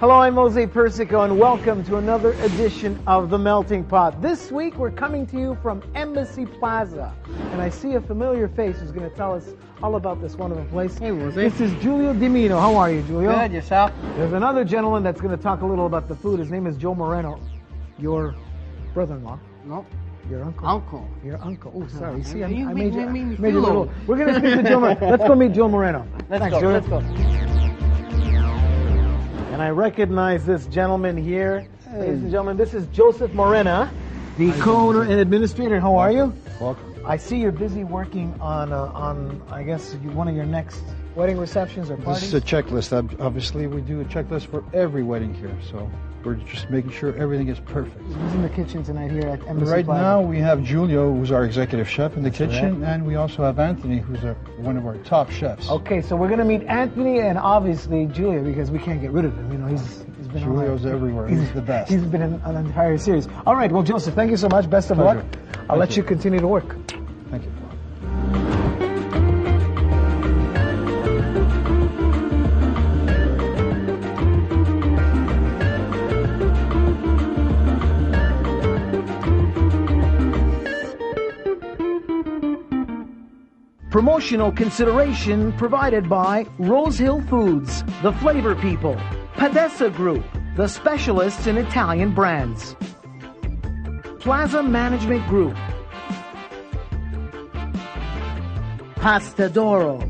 Hello, I'm Mose Persico, and welcome to another edition of The Melting Pot. This week, we're coming to you from Embassy Plaza, and I see a familiar face who's going to tell us all about this wonderful place. Hey, Mose. This is Giulio Dimino. How are you, Giulio? Good, yourself? There's another gentleman that's going to talk a little about the food. His name is Joe Moreno, your brother-in-law. Nope. Your uncle. Uncle. Your uncle. Oh, sorry. See, I You made you made me made you a feel little. old. We're going to speak to Joe Moreno. Let's go meet Joe Moreno. Let's Thanks, go. Joe. Let's go. And I recognize this gentleman here. Ladies and gentlemen, this is Joseph Morena, the co-owner and administrator. How are you? Welcome. I see you're busy working on I guess, one of your next wedding receptions or parties. This is a checklist. Obviously, we do a checklist for every wedding here, so we're just making sure everything is perfect. Who's in the kitchen tonight here at Embassy Right Plaza? now, we have Giulio, who's our executive chef in the kitchen, and we also have Anthony, who's one of our top chefs. Okay, so we're going to meet Anthony and obviously Julia because we can't get rid of him. You know, he's been Giulio's everywhere. He's the best. He's been in an entire series. All right, well, Joseph, thank you so much. Best of luck. I'll let you continue to work. Thank you. Promotional consideration provided by Rose Hill Foods, The Flavor People, Padessa Group, the specialists in Italian brands, Plaza Management Group, Pastadoro,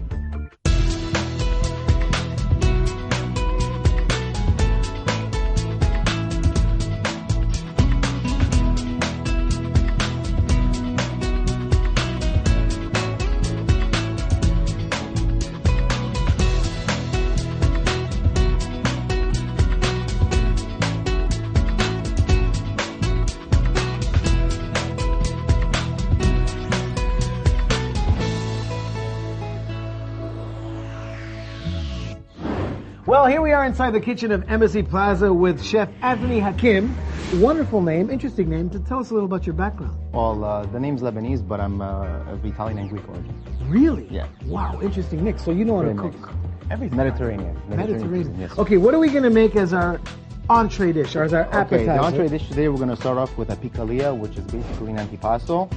Well, here we are inside the kitchen of Embassy Plaza with Chef Anthony Hakim. Wonderful name, interesting name. Tell us a little about your background. Well, the name's Lebanese, but I'm of Italian and Greek origin. Really? Yeah. Wow, interesting mix. So you know how to Very cook mixed. everything. Mediterranean. Yes. Okay, what are we going to make as our entree dish or as our appetizer? Okay, the entree dish today we're going to start off with a picalia, which is basically an antipasto.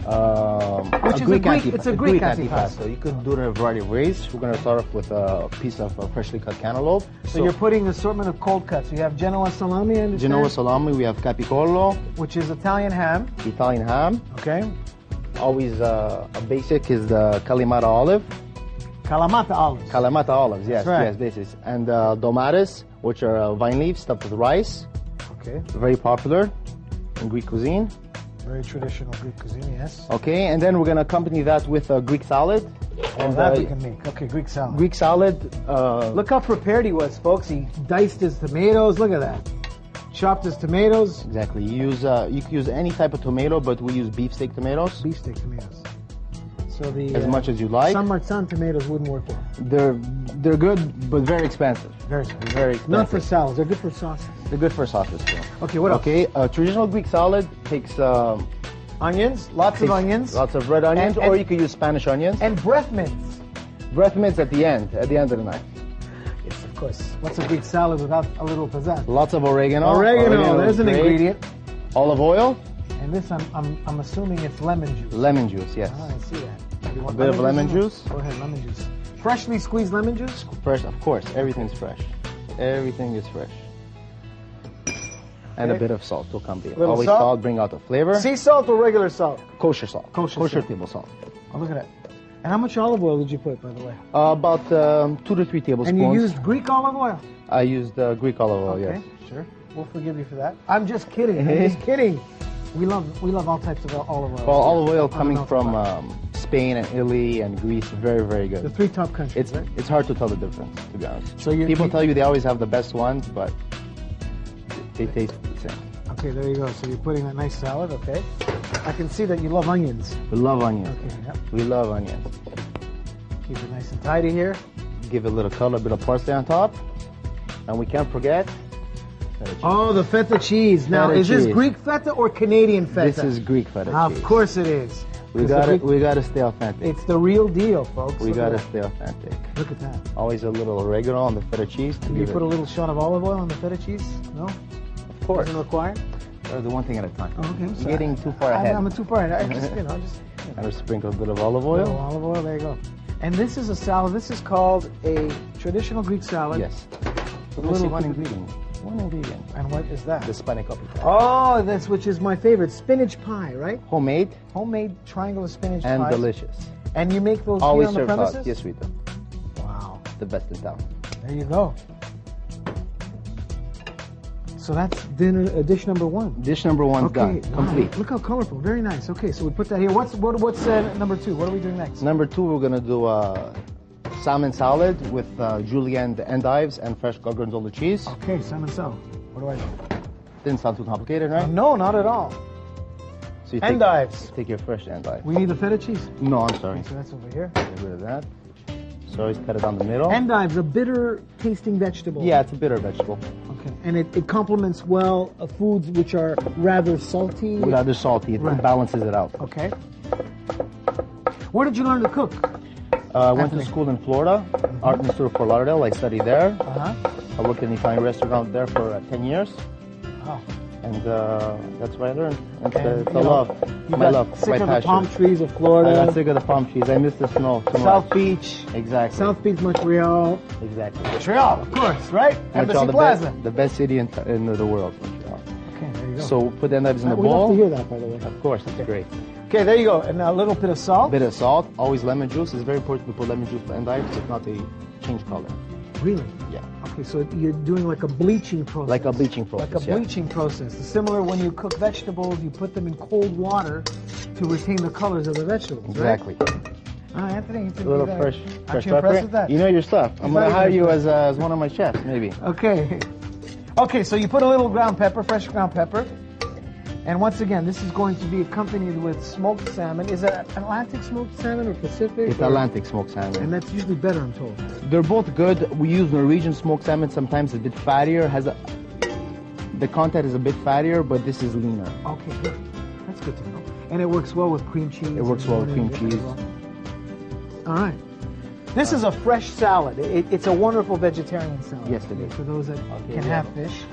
Which is a Greek antipasto. You could do it in a variety of ways. We're going to start off with a piece of freshly cut cantaloupe. So you're putting an assortment of cold cuts. You have Genoa salami, I understand? Genoa salami, we have capicollo, which is Italian ham. Italian ham. Okay. Always a basic is the Kalamata olive. Kalamata olives. Kalamata olives, yes, That's right. yes, this is. And domates, which are vine leaves stuffed with rice. Okay. Very popular in Greek cuisine. Very traditional Greek cuisine, yes. Okay, and then we're going to accompany that with a Greek salad. And that we can make. Okay, Greek salad. Greek salad. Look how prepared he was, folks. He diced his tomatoes. Look at that. Chopped his tomatoes. Exactly. You can use any type of tomato, but we use beefsteak tomatoes. Beefsteak tomatoes. So the As much as you like. San Marzan tomatoes wouldn't work there. They're good, but very expensive. Very expensive. Very expensive. Not for salads. They're good for sauces. They're good for sauces too. Okay, what else? Okay, traditional Greek salad takes onions. Lots of onions. Lots of red onions, or you could use Spanish onions. And breath mints. Breath mints at the end of the night. Yes, of course. What's a Greek salad without a little pizzazz? Lots of oregano. Oregano, there's an great. ingredient. Olive oil. And this, I'm assuming it's lemon juice. Lemon juice, yes. Ah, I see that. You A want bit of lemon juice. Go ahead, lemon juice. Freshly squeezed lemon juice? Fresh, of course. Everything's fresh. Everything is fresh. And a Okay. bit of salt to accompany it. Little Always salt? bring out the flavor. Sea salt or regular salt? Kosher salt. Kosher salt. table salt. Oh, look at that. And how much olive oil did you put, by the way? About 2 to 3 tablespoons. And you used Greek olive oil? I used Greek olive oil, Okay, yes. sure. We'll forgive you for that. I'm just kidding. I'm just kidding. We love all types of olive oil. Well, olive oil On the coming Melting from Pot. Spain and Italy and Greece, very, very good. The 3 top countries, It's right? it's hard to tell the difference, to be honest. So People tell you they always have the best ones, but they taste the same. Okay, there you go. So you're putting that nice salad, okay? I can see that you love onions. We love onions. Okay, yep. We love onions. Keep it nice and tidy here. Give it a little color, a bit of parsley on top. And we can't forget feta cheese. Oh, the feta cheese. Now, Feta is this cheese. Greek feta or Canadian feta? This is Greek feta cheese. Of course it is. We gotta stay authentic. It's the real deal, folks. We gotta stay authentic. Look at that. Always a little oregano on the feta cheese. Do you put a little shot of olive oil on the feta cheese? No? Of course. Isn't required? The one thing at a time. Oh, okay. You're getting too far ahead. I'm too far ahead. And sprinkle a bit of olive oil. Olive oil, there you go. And this is a salad. This is called a traditional Greek salad. Yes. Little one ingredient. One ingredient. And what is that? The spanakopita. Oh, that's which is my favorite. Spinach pie, right? Homemade. Homemade triangular spinach pie. And delicious. And you make those Always here on the served premises? hot. Yes, we do. Wow. The best in town. There you go. So that's dish number one. Dish number one's done. Wow. Complete. Look how colorful. Very nice. Okay, so we put that here. What's number two? What are we doing next? Number two, we're gonna do salmon salad with julienne endives and fresh gorgonzola cheese. Okay, salmon salad. What do I do? Didn't sound too complicated, right? No, not at all. So you Endives. Take your fresh endive. We need the feta cheese? No, I'm sorry. Okay, so that's over here. Get rid of that. So always cut it down the middle. Endives, a bitter tasting vegetable. Yeah, it's a bitter vegetable. Okay, and it complements well foods which are rather salty. Rather salty, it balances it out. Okay. Where did you learn to cook? I went to school in Florida, Art Institute of Fort Lauderdale. I studied there. I worked in the Italian restaurant there for 10 years. Oh. And that's what I learned. It's a love. My love. Sick my of passion. the palm trees of Florida. I got sick of the palm trees. I miss the snow too much. South Beach. Exactly. South Beach, Montreal. Exactly. Montreal, of course, right? Embassy Plaza. The best city in the world, Montreal. Okay, there you go. So put the endives in the We bowl. love to hear that, by the way. Of course, it's great. Okay, there you go. And a little bit of salt. Bit of salt. Always lemon juice. It's very important to put lemon juice for endives. If not, they change color. Really? Yeah. Okay, so you're doing like a bleaching process. Like a bleaching process. Like a bleaching process. Similar when you cook vegetables, you put them in cold water to retain the colors of the vegetables. Exactly. Right? Anthony, A little fresh Aren't you pepper. impressed with that? You know your stuff. I'm gonna hire you as one of my chefs, maybe. Okay. Okay, so you put a little ground pepper, fresh ground pepper. And once again, this is going to be accompanied with smoked salmon. Is it Atlantic smoked salmon or Pacific? It's Atlantic smoked salmon. And that's usually better, I'm told. They're both good. We use Norwegian smoked salmon. Sometimes a bit fattier. The content is a bit fattier, but this is leaner. Okay, good. That's good to know. And it works well with cream cheese. It works well with cream cheese. All right. This is a fresh salad. It's a wonderful vegetarian salad. Yes, it is. For those that can have fish.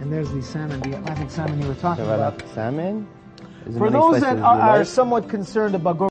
And there's the salmon, the Atlantic salmon you were talking about. Salmon. For those that are somewhat concerned about